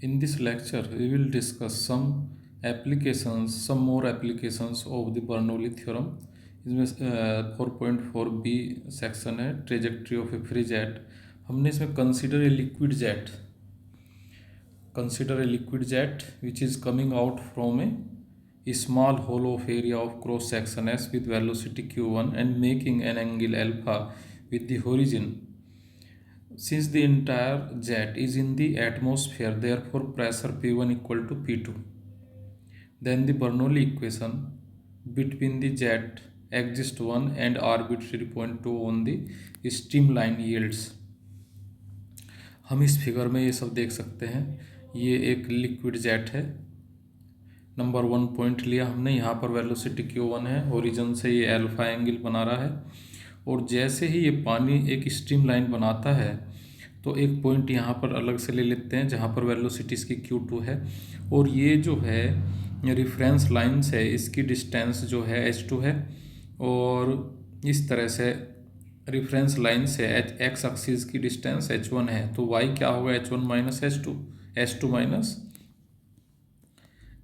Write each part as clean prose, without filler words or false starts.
In this lecture, we will discuss some more applications of the Bernoulli theorem. इसमें 4.4b section है trajectory of A free jet. हमने इसमें consider a liquid jet which is coming out from A small hollow area of cross section S with velocity q1 and making an angle alpha with the horizon. Since the entire jet is in the atmosphere, therefore pressure P1 equal to P2. Then the Bernoulli equation between the jet exists 1 and arbitrary point 2 on the streamline yields. हम इस figure में ये सब देख सकते हैं. ये एक लिक्विड जेट है. नंबर 1 पॉइंट लिया हमने. यहाँ पर वेलोसिटी Q1 है. ओरिजिन से ये अल्फा एंगल बना रहा है. और जैसे ही ये पानी एक स्ट्रीम लाइन बनाता है तो एक पॉइंट यहाँ पर अलग से ले लेते हैं जहाँ पर वेलोसिटी इसकी Q2 है. और ये जो है रिफरेंस लाइन से इसकी डिस्टेंस जो है H2 है. और इस तरह से रिफरेंस लाइन से एक्स एक्सिस की डिस्टेंस H1 है. तो y क्या होगा? H1 minus H2 minus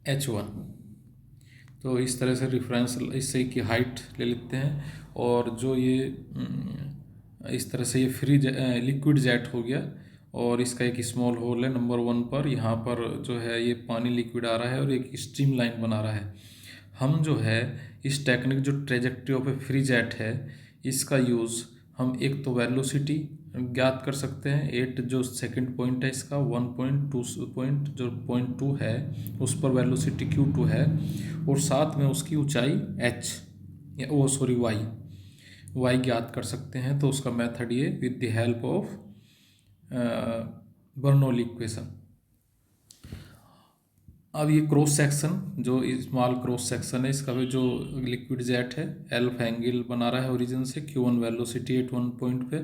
H1. तो इस तरह से रिफरेंस इससे की हाइट ले लेते हैं. और जो ये इस तरह से ये फ्री लिक्विड जेट हो गया और इसका एक स्मॉल होल है नंबर 1 पर. यहाँ पर जो है ये पानी लिक्विड आ रहा है और एक स्ट्रीम लाइन बना रहा है. हम जो है इस टेक्निक जो trajectory of A free jet है इसका यूज़ हम एक तो वेलोसिटी ज्ञात कर सकते हैं. 8 जो सेकंड पॉइंट है इसका 1.2 पॉइंट जो 0.2 है उस पर वेलोसिटी Q2 है. और साथ में उसकी ऊंचाई y ज्ञात कर सकते हैं. तो उसका मेथड ये with the help of Bernoulli equation. अब ये क्रॉस सेक्शन जो स्मॉल क्रॉस सेक्शन है इसका भी जो लिक्विड जेट है अल्फा एंगल बना रहा है ओरिजिन से. Q1 वेलोसिटी एट 1 पॉइंट पे.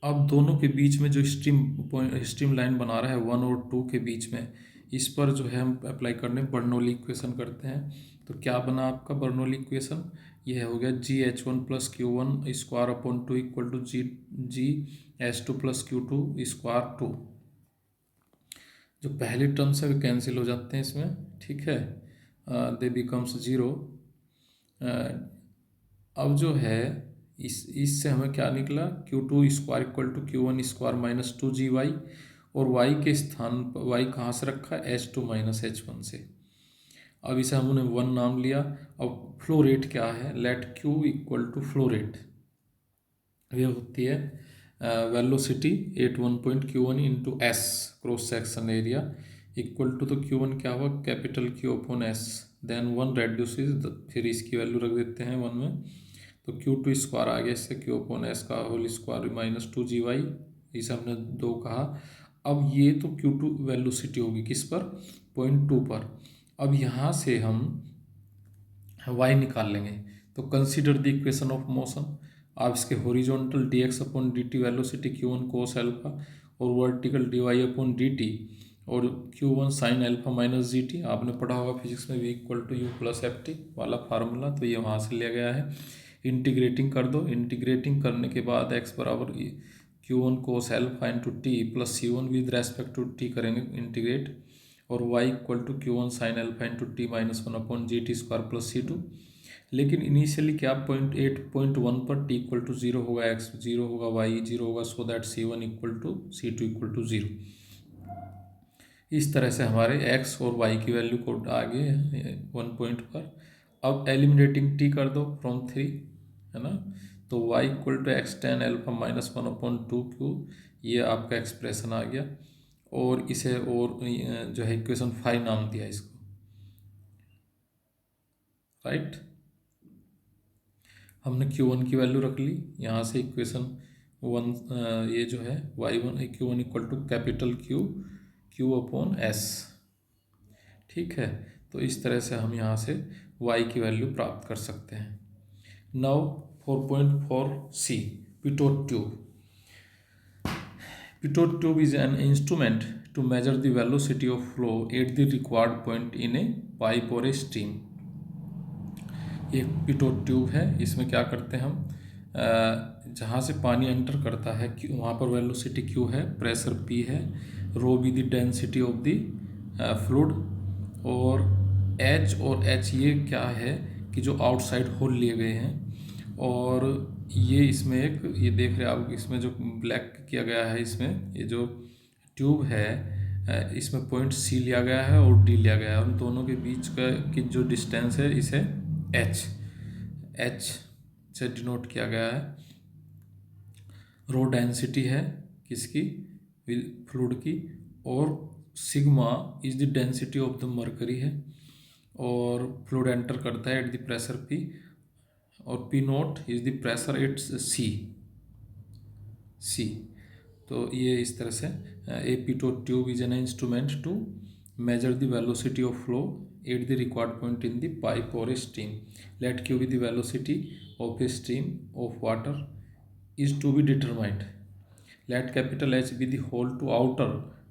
अब दोनों के बीच में जो स्ट्रीम लाइन बना रहा है 1 और 2 के बीच में, इस पर जो है हम अप्लाई करने बर्नौली इक्वेशन करते हैं. तो क्या बना आपका बर्नौली इक्वेशन? यह हो गया GH1 plus Q1 square upon 2 equal to GH2 plus Q2 square 2. जो पहली टर्म से कैंसिल हो जाते हैं इसमें. ठीक है, दे बिकम्स 0. अब जो है इससे हमें क्या निकला? Q2 square equal to Q1 square minus 2GY. और y के स्थान पर y कहाँ से रखा? H2 माइनस H1 से. अब इसे हमने 1 नाम लिया. अब फ्लो रेट क्या है? Let Q equal to flow rate ये होती है velocity at 1 point Q1 into S cross section area equal to. तो Q1 क्या हुआ? Capital Q upon S. Then 1 reduces, फिर इसकी वैल्यू रख देते हैं 1 में. तो Q2 स्क्वायर आ गया इससे Q अपॉन S का होल स्क्वायर माइनस 2GY. इसे हमने 2 कहा. अब ये तो Q2 वेलोसिटी होगी किस पर? 0.2 पर. अब यहाँ से हम y निकाल लेंगे. तो consider the equation of motion. आप इसके horizontal dx upon dt velocity Q1 cos alpha और वर्टिकल dy अपॉन dt और Q1 sine alpha minus GT. आपने पढ़ा होगा फिजिक्स में v equal to u plus FT वाला फार्मूला. तो ये वहाँ से लिया गया है. इंटीग्रेटिंग कर दो. इंटीग्रेटिंग करने के बाद x बराबर Q1 cos alpha into T plus C1 with respect to T करेंगे इंटीग्रेट. और y equal to Q1 sine alpha into T minus 1 upon GT square plus C2. लेकिन इनिशियली क्या 8.1 पर t इक्वल टू 0 होगा, x 0 होगा, y 0 होगा. So that C1 equal to C2 equal to 0. इस तरह से हमारे x और y की वैल्यू को आ गए 1 पॉइंट पर. अब एलिमिनेटिंग t कर दो फ्रॉम 3 है ना. तो y equal to x tan alpha minus 1 upon 2Q. ये आपका एक्सप्रेशन आ गया. और इसे और जो है इक्वेशन 5 नाम दिया इसको. राइट, हमने Q1 की वैल्यू रख ली. यहाँ से इक्वेशन 1 ये जो है y1 Q1 equal to capital Q upon S. ठीक है, तो इस तरह से हम यहाँ से y की वैल्यू प्राप्त कर सकते हैं. Now 4.4c Pitot tube. Pitot tube is an instrument to measure the velocity of flow at the required point in a pipe or a stream. एक पिटोट ट्यूब है. इसमें क्या करते हैं हम? जहाँ से पानी एंटर करता है वहाँ पर वेलोसिटी Q है, प्रेशर P है, rho be the density of the fluid, और एच और एच ये क्या है कि जो आउटसाइड होल लिए गए हैं, और ये इसमें एक ये देख रहे हैं आप, इसमें जो ब्लैक किया गया है, इसमें ये जो ट्यूब है इसमें पॉइंट सी लिया गया है और डी लिया गया है, उन दोनों के बीच का की जो डिस्टेंस है इसे एच से डिनोट किया गया है। रो डेंसिटी है किसकी, फ्लूइड की, और sigma is the density of the mercury है, और फ्लूइड एंटर करता है एट द प्रेशर पी, और P naught is the pressure at C. तो ये इस तरह से a pitot tube is an instrument to measure the velocity of flow at the required point in the pipe or a stream. Let q be the velocity of a stream of water is to be determined. Let capital H be the hole to outer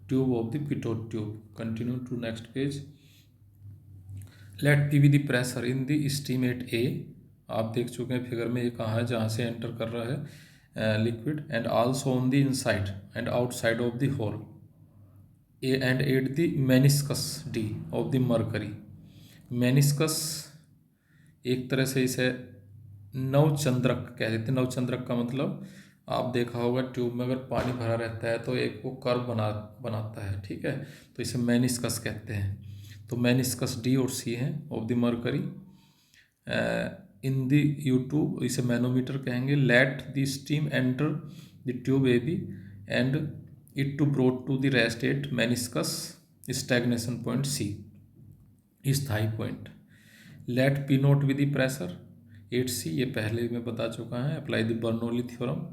tube of the pitot tube. Continue to next page. Let P be the pressure in the stream at A. आप देख चुके हैं figure में ये कहाँ है जहाँ से एंटर कर रहा है liquid, and also on the inside and outside of the hole, and at the meniscus D of the mercury. meniscus एक तरह से इसे नवचंद्रक कह देते हैं। नवचंद्रक का मतलब आप देखा होगा ट्यूब में अगर पानी भरा रहता है तो एक वो कर्व बनाता है, ठीक है, तो इसे मेनिस्कस कहते हैं। तो मेनिस्कस डी और सी हैं of the mercury in the U2, इसे मैनोमीटर कहेंगे। Let the steam enter the tube A B and it to brought to the rest at meniscus stagnation point C, स्थाई point. Let P naught with the pressure 8C, ये पहले मैं बता चुका है। Apply the Bernoulli theorem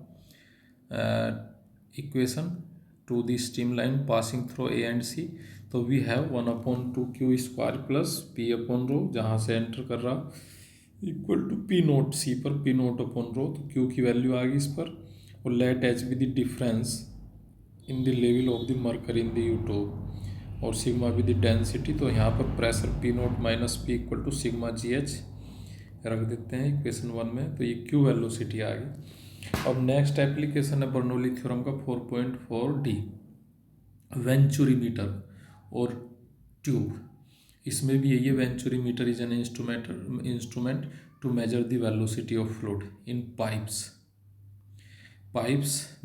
equation to the streamline passing through A and C. तो we have 1/2Q square plus P upon rho, जहाँ से एंटर कर रहा equal to P nought C पर P नोट अपॉन रो, तो Q की value आ गई इस पर, और let H be the difference in the level of the mercury in the U2, और सिग्मा भी द डेंसिटी। तो यहाँ पर pressure P nought minus P equal to sigma GH रख देते हैं इक्वेशन 1 में, तो ये Q वेलोसिटी आ गई। अब नेक्स्ट एप्लीकेशन है बर्नौली थ्योरम का 4.4D, वेंचुरीमीटर और ट्यूब। इसमें भी यही है, venturimeter is an instrument to measure the velocity of fluid in pipes,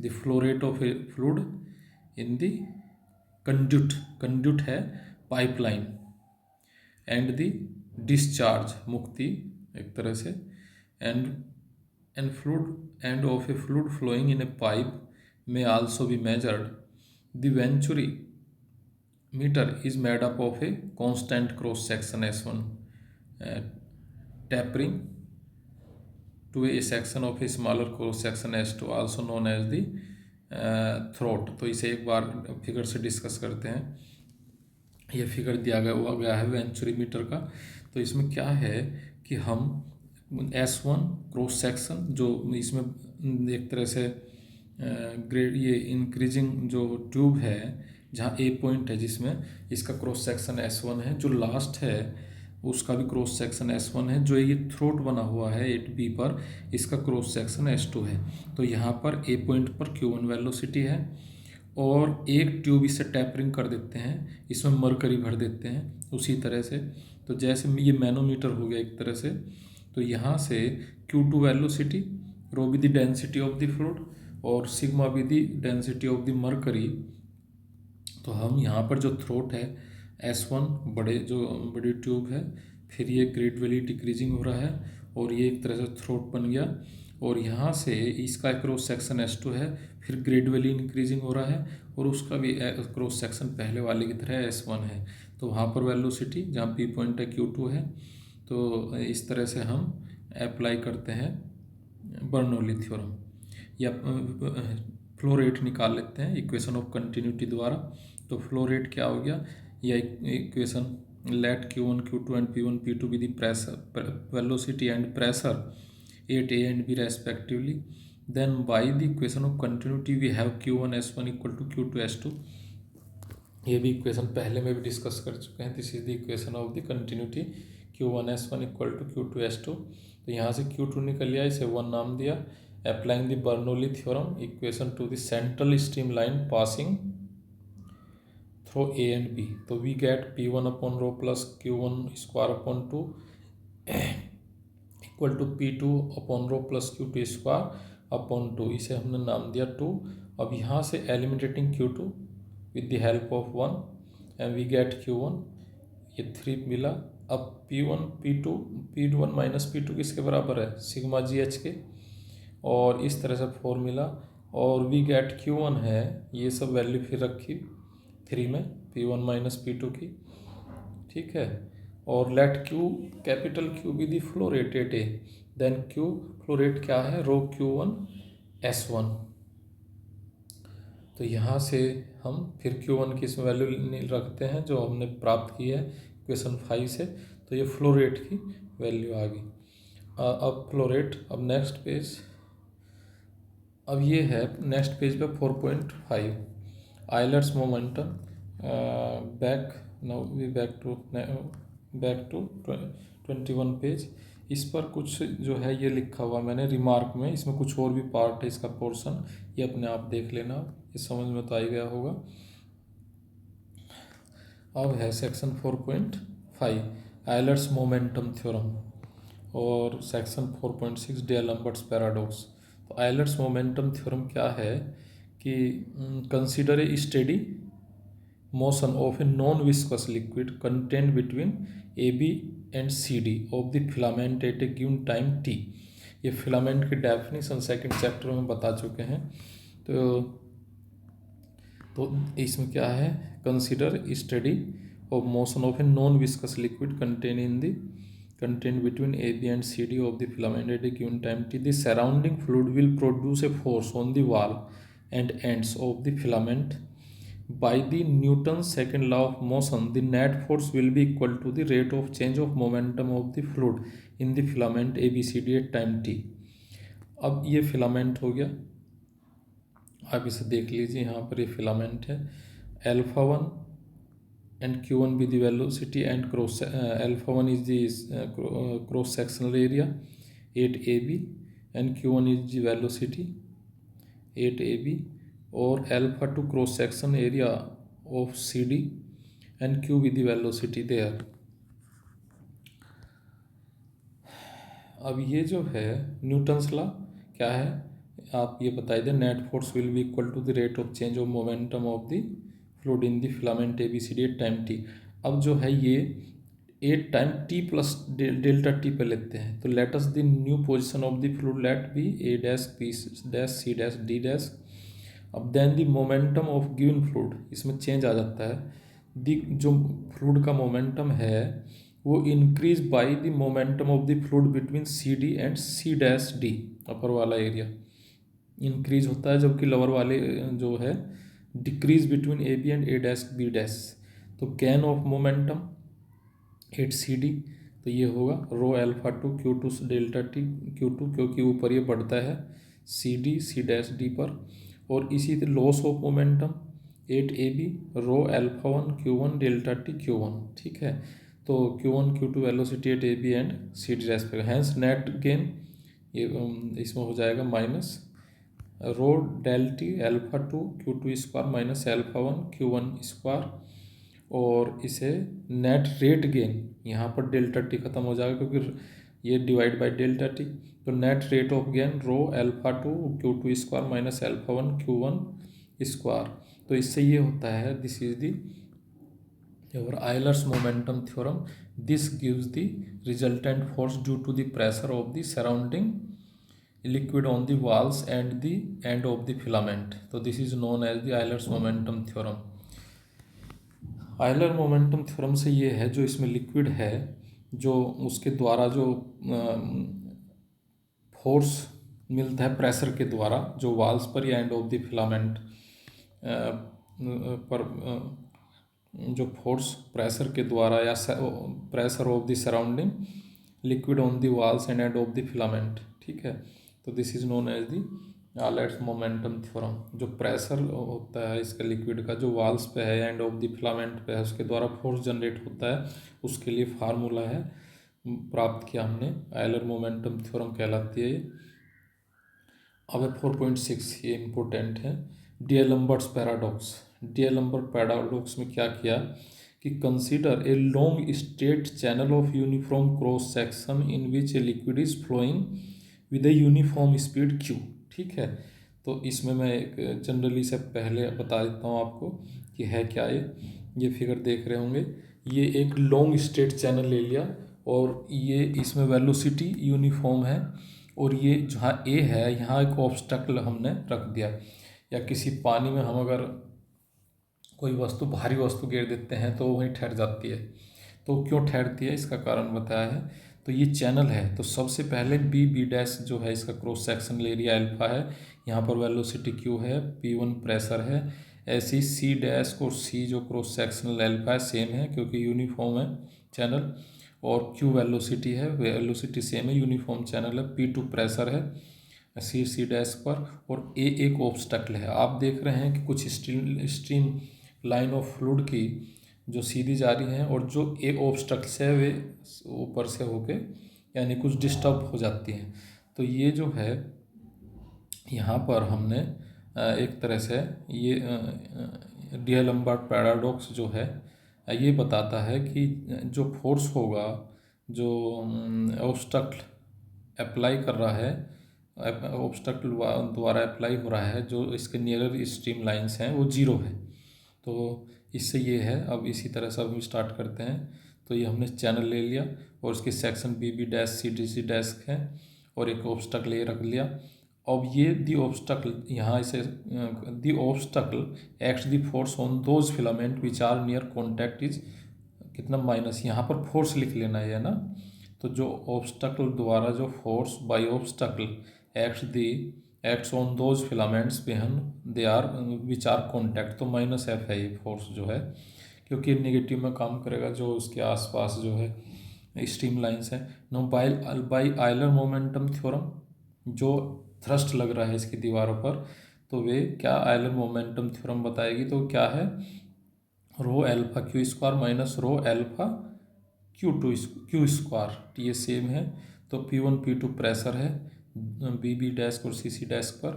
the flow rate of a fluid in the conduit है पाइपलाइन, एंड द डिस्चार्ज मुक्ति एक तरह से, and fluid and of a fluid flowing in a pipe में also be measured. The venturi meter is made up of a constant cross section S1 tapering to a section of a smaller cross section S2 also known as the throat. तो इसे एक बार figure से discuss करते हैं। ये figure दिया गया है वेंचुरीमीटर का। तो इसमें क्या है कि हम S1 क्रॉस सेक्शन, जो इसमें एक तरह से ग्रेड ये इंक्रीजिंग जो ट्यूब है जहाँ A पॉइंट है जिसमें इसका क्रॉस सेक्शन S1 है, जो लास्ट है उसका भी क्रॉस सेक्शन S1 है, जो ये थ्रोट बना हुआ है 8B पर इसका क्रॉस सेक्शन S2 है। तो यहाँ पर A पॉइंट पर Q1 वेलोसिटी है, और एक ट्यूब इसे टैपरिंग कर देते हैं, इसमें मरकरी भर देते हैं उसी तरह से। तो जैसे ये मैनोमीटर हो गया एक तरह से, तो यहाँ से Q2 velocity, rho be the density of the fluid, और sigma be the density of the mercury. तो हम यहाँ पर जो थ्रोट है S1 बड़ी ट्यूब है, फिर ये ग्रेजुअली डिक्रीजिंग हो रहा है, और ये एक तरह से थ्रोट बन गया, और यहाँ से इसका क्रॉस सेक्शन S2 है, फिर ग्रेजुअली इंक्रीजिंग हो रहा है, और उसका भी क्रॉस सेक्शन पहले वाले की तरह S1 है। तो वहाँ पर वेलोसिटी जहाँ P पॉइंट है Q2 है। तो इस तरह से हम अप्लाई करते हैं बर्नौली थ्योरम, या फ्लो रेट निकाल लेते हैं इक्वेशन ऑफ कंटिन्यूटी द्वारा। तो फ्लो रेट क्या हो गया, या equation let Q1 Q2 and P1 P2 be the pressure velocity and pressure at A and B respectively, then by the equation of continuity we have Q1 S1 equal to Q2 S2। ये भी equation पहले में भी discuss कर चुके हैं। This is the equation of the continuity, Q1 S1 equal to Q2 S2। तो यहाँ से Q2 निकल लिया, इसे 1 नाम दिया। Applying the Bernoulli theorem equation two the central stream line passing for A and B. तो we get P1 upon rho plus Q1 square upon 2 equal to P2 upon rho plus Q2 square upon 2. इसे हमने नाम दिया 2. अब यहाँ से eliminating Q2 with the help of 1 and we get Q1, ये 3 मिला. अब P1 माइनस P2 किसके बराबर है, सिग्मा GH के, और इस तरह से 4 मिला. और वी गेट Q1 है, ये सब वैल्यू फिर रखी 3 में, P1 माइनस P2 की, ठीक है. और let Q capital Q be the flow rate at A, then Q flow rate क्या है, रो Q1 S1. तो यहाँ से हम फिर Q1 की इसमें वैल्यू रखते हैं जो हमने प्राप्त की है क्वेश्चन 5 से. तो ये फ्लो रेट की वैल्यू आ गई. अब फ्लो रेट, अब नेक्स्ट पेज, अब ये है नेक्स्ट पेज पे 4.5 Euler's momentum. Back to 21 page. इस पर कुछ जो है ये लिखा हुआ मैंने रिमार्क में, इसमें कुछ और भी पार्ट है इसका पोर्शन, ये अपने आप देख लेना, ये समझ में तो आ ही गया होगा. अब है सेक्शन 4.5 आइलर्स मोमेंटम थ्योरम और सेक्शन 4.6 डीएलम्बर्ट्स पैराडॉक्स. तो आइलर्स मोमेंटम थ्योरम क्या है कि consider a steady motion of a non viscous liquid content between A B and C D of the filament at a given time T. ये filament की definition second chapter में बता चुके हैं. तो इसमें क्या है, consider study of motion of a non viscous liquid contained between AB and CD of the filament at a given time T. The surrounding fluid will produce a force on the wall and ends of the filament. By the Newton's second law of motion, the net force will be equal to the rate of change of momentum of the fluid in the filament ABCD at time T. अब ये filament हो गया, आप इसे देख लीजिए, यहाँ पर ये फिलामेंट है. α1 and Q1 be the velocity and alpha1 is the cross sectional area 8AB and Q1 is the velocity 8AB, और α2 cross section area of CD and Q with the velocity there. अब ये जो है Newton's law क्या है, आप ये बताइए दे, net force will be equal to the rate of change of momentum of the fluid in the filament ABCD at time T. अब जो है ये at time T plus delta T पे लेते हैं. तो let us the new position of the fluid let be A dash B dash C dash D dash. अब then the momentum of given fluid, इसमें चेंज आ जाता है. The जो फ्लूइड का मोमेंटम है वो increase by the momentum of the fluid between CD and C dash D. अपर वाला एरिया इंक्रीज होता है जबकि लोअर वाले जो है decrease between AB and A dash B dash. तो gain of momentum at CD, तो ये होगा रो α2 Q2 डेल्टा T Q2, क्योंकि ऊपर ये बढ़ता है CD C डैश D पर. और इसी तरह loss of momentum at AB rho α1 Q1 delta T Q1, ठीक है. तो Q1 Q2 velocity at AB and CD dash पे. हैंस नेट गेन ये इसमें हो जाएगा minus rho del T α2 Q2 square minus α1 Q1 square. और इसे नेट रेट गेन, यहाँ पर डेल्टा T खत्म हो जाएगा क्योंकि ये डिवाइड बाय डेल्टा T. तो net rate of gain rho α2 Q2 square minus α1 Q1 square. तो इससे ये होता है, this is the Euler's momentum theorem. This gives the resultant force due to the pressure of the surrounding liquid on the walls and the end of the filament. So this is known as the Euler's momentum theorem. Euler momentum theorem से ये है, जो इसमें liquid है जो उसके द्वारा जो फोर्स मिलता है प्रेशर के द्वारा, जो वाल्स पर या एंड ऑफ द फिलामेंट पर जो फोर्स प्रेशर के द्वारा या pressure of the surrounding liquid on the walls and and of the filament, ठीक है. तो this is known as the Euler's momentum theorem. जो प्रेशर होता है इसका लिक्विड का जो वॉल्स पे है एंड ऑफ द फिलामेंट पे है, उसके द्वारा फोर्स जनरेट होता है, उसके लिए फार्मूला है प्राप्त किया हमने, Euler मोमेंटम थ्योरम कहलाती है. अब 4.6 ये इम्पोर्टेंट है, डीएलम्बर्ट्स पैराडॉक्स. डीएलम्बर्ट पैराडॉक्स में क्या किया कि consider a long straight channel of uniform cross section in which a liquid is flowing with a uniform speed Q. ठीक है, तो इसमें मैं एक जनरली से पहले बता देता हूँ आपको कि है क्या ये फिगर देख रहे होंगे। ये एक लॉन्ग स्ट्रेट चैनल ले लिया और ये इसमें वेलोसिटी यूनिफॉर्म है, और ये जहाँ ए है यहाँ एक ऑब्स्टैकल हमने रख दिया, या किसी पानी में हम अगर कोई वस्तु भारी वस्तु गिर देते हैं तो वहीं ठहर जाती है। तो क्यों ठहरती है इसका कारण बताया है। तो ये चैनल है, तो सबसे पहले बी डैश जो है इसका क्रॉस सेक्शन एरिया अल्फा है, यहाँ पर वेलोसिटी क्यू है, P1 प्रेशर है। ऐसी सी डैश और सी जो क्रॉस सेक्शनल अल्फा है सेम है क्योंकि यूनिफॉर्म है चैनल, और क्यू वेलोसिटी है, वेलोसिटी सेम है, यूनिफॉर्म चैनल है। P2 प्रेशर है सी डैश पर, और ए एक ऑब्स्टैकल है। आप देख रहे हैं कि कुछ स्ट्रीम लाइन ऑफ फ्लूइड की जो सीधी जा रही हैं और जो ए ऑब्स्टैकल्स है वे ऊपर से होके यानी कुछ डिस्टर्ब हो जाती हैं। तो ये जो है यहाँ पर हमने एक तरह से ये डीएलम्बर्ट पैराडॉक्स जो है ये बताता है कि जो फोर्स होगा, जो ऑब्स्टैकल अप्लाई कर रहा है, ऑब्स्टैकल द्वारा अप्लाई हो रहा है, जो इसके नियरर स्ट्रीम लाइंस हैं वो जीरो है। तो इससे ये है। अब इसी तरह से हम स्टार्ट करते हैं। तो ये हमने चैनल ले लिया और उसके section B dash C dash है और एक ऑब्स्टैकल ये रख लिया। अब ये दी ऑब्स्टैकल यहाँ इसे the obstacle act the force on those filament which are near contact is कितना माइनस, यहाँ पर फोर्स लिख लेना है ना। तो जो ऑब्स्टैकल द्वारा जो force by obstacle acts on those filaments when they are which are contact, तो माइनस एफ है ये फोर्स जो है, क्योंकि नेगेटिव में काम करेगा जो उसके आसपास जो है स्ट्रीम लाइंस है। No by Euler momentum theorem, जो थ्रस्ट लग रहा है इसकी दीवारों पर, तो वे क्या आयलर मोमेंटम थ्योरम बताएगी। तो क्या है, rho alpha Q square minus rho alpha Q square, ये सेम है। तो P1 P2 प्रेशर है बी डैश और सी डैश पर।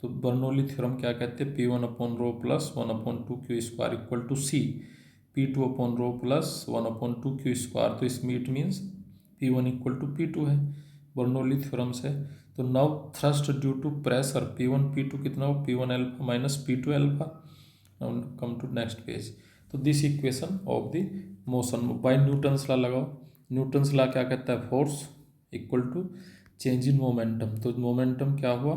तो बर्नौली थ्योरम क्या कहते हैं, P1 upon rho plus 1/2 Q square equal to C P2 upon rho plus 1/2 Q square. तो इसमें it means P1 equal to P2 है बर्नौली थ्योरम से। तो now thrust due to pressure P1 P2 कितना हो, P1 alpha minus P2 alpha. Now come to next page. तो this equation of the motion by Newton's law लगाओ। Newton's law क्या कहता है, force equal to change in momentum. तो momentum क्या हुआ,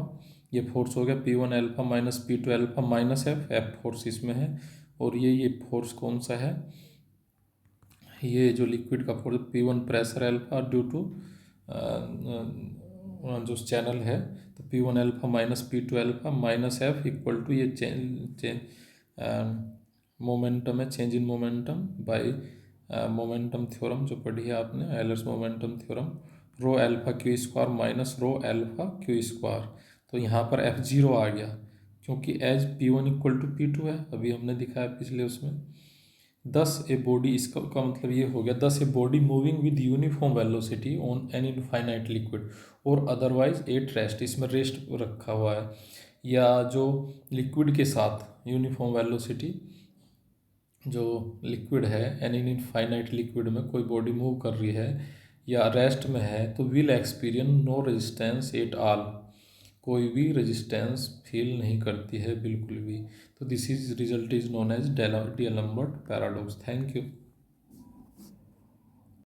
ये फोर्स हो गया P1 alpha minus P2 alpha minus F force इसमें है। और ये फोर्स कौन सा है, ये जो लिक्विड का force P1 pressure alpha due to जो चैनल है। तो P1 alpha minus P2 alpha minus F equal to ये मोमेंटम है, change in momentum by momentum theorem जो पढ़ी है आपने, Euler's momentum theorem. Rho alpha Q square minus rho alpha Q square. तो यहाँ पर F0 आ गया क्योंकि as P1 equal to P2 है, अभी हमने दिखाया पिछले उसमें। दस ए बॉडी, इसका का मतलब ये हो गया, दस a body moving with uniform velocity on an infinite liquid और अदरवाइज एट रेस्ट, इसमें रेस्ट रखा हुआ है, या जो लिक्विड के साथ यूनिफॉर्म वेलोसिटी जो लिक्विड है एन इनफाइनाइट लिक्विड में कोई बॉडी मूव कर रही है या रेस्ट में है, तो will experience no resistance at all, कोई भी रेजिस्टेंस फील नहीं करती है बिल्कुल भी। तो this is result is known as d'Alembert paradox. Thank you.